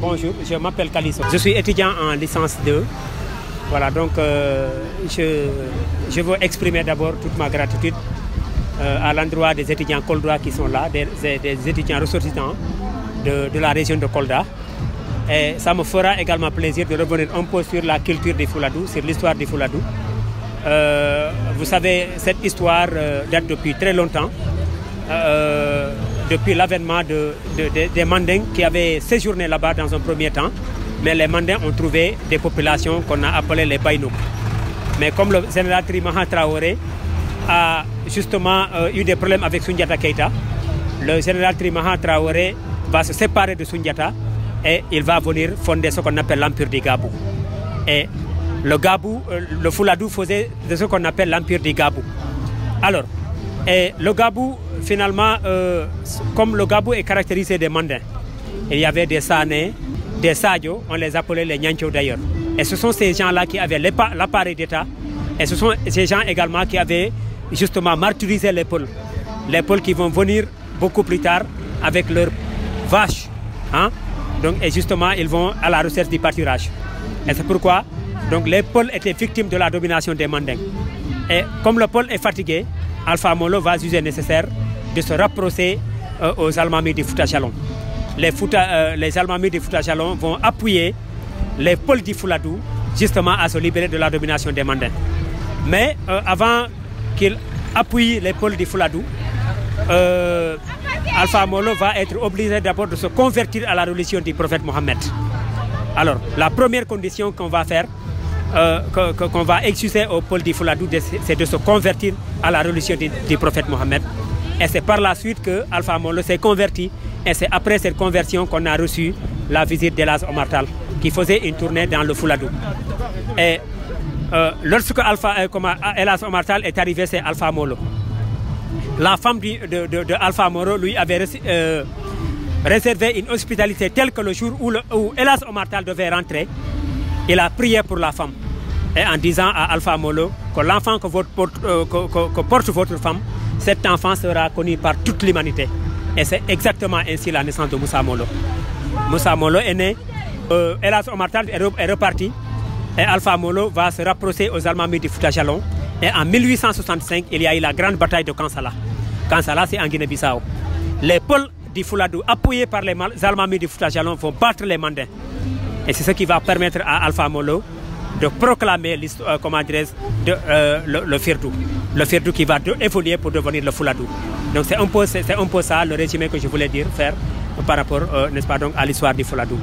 Bonjour, je m'appelle Kalisso. Je suis étudiant en licence 2. Voilà, donc je veux exprimer d'abord toute ma gratitude à l'endroit des étudiants koldois qui sont là, des étudiants ressortissants de la région de Kolda. Et ça me fera également plaisir de revenir un peu sur la culture du Fouladou, sur l'histoire du Fouladou. Vous savez, cette histoire date depuis très longtemps, depuis l'avènement des Mandingues qui avaient séjourné là-bas dans un premier temps. Mais les Mandingues ont trouvé des populations qu'on a appelées les Baïnouk. Mais comme le général Trimaha Traoré a justement eu des problèmes avec Soundiata Keïta, le général Trimaha Traoré va se séparer de Soundiata et il va venir fonder ce qu'on appelle l'Empire du Gabou. Et le Fouladou faisait de ce qu'on appelle l'Empire du Gabou. Alors, et le Gabou, finalement, comme le Gabou est caractérisé des Mandins, il y avait des Sané, des Sadio, on les appelait les Nyancho d'ailleurs. Et ce sont ces gens-là qui avaient l'appareil d'État. Et ce sont ces gens également qui avaient justement martyrisé les Peuls. Les Peuls qui vont venir beaucoup plus tard avec leurs vaches. Hein? Donc, et justement, ils vont à la recherche du pâturage. Et c'est pourquoi donc, les Peuls étaient victimes de la domination des Mandingues. Et comme le Peul est fatigué, Alpha Molo va juger nécessaire de se rapprocher aux Almamis du Fouta Jalon. Les Almamis du Fouta Jalon vont appuyer les Peuls du Fouladou justement à se libérer de la domination des Mandins. Mais avant qu'ils appuient les Peuls du Fouladou, Alpha Molo va être obligé d'abord de se convertir à la religion du prophète Mohammed. Alors, la première condition qu'on va faire, qu'on va excuser au Peuls du Fouladou, c'est de se convertir à la religion du prophète Mohammed. Et c'est par la suite que Alpha Molo s'est converti. Et c'est après cette conversion qu'on a reçu la visite d'Elas Omar Tall, qui faisait une tournée dans le Fouladou. Et lorsque Elas Omar Tall est arrivé, c'est Alpha Molo. La femme de Alpha Molo lui avait réservé une hospitalité telle que le jour où Elas Omar Tall devait rentrer, il a prié pour la femme. Et en disant à Alpha Molo que l'enfant que porte votre femme, cet enfant sera connu par toute l'humanité. Et c'est exactement ainsi la naissance de Moussa Molo. Moussa Molo est né, Elas Omar Tall est reparti, et Alpha Molo va se rapprocher aux Almamis du Fouta Jalon. Et en 1865, il y a eu la grande bataille de Kansala. Kansala, c'est en Guinée-Bissau. Les Peuls du Fouladou, appuyés par les Almamis du Fouta Jalon, vont battre les Mandins. Et c'est ce qui va permettre à Alpha Molo de proclamer le Firdou. Le Firdou qui va évoluer pour devenir le Fouladou. Donc c'est un peu ça le résumé que je voulais faire par rapport, n'est-ce pas, donc, à l'histoire du Fouladou.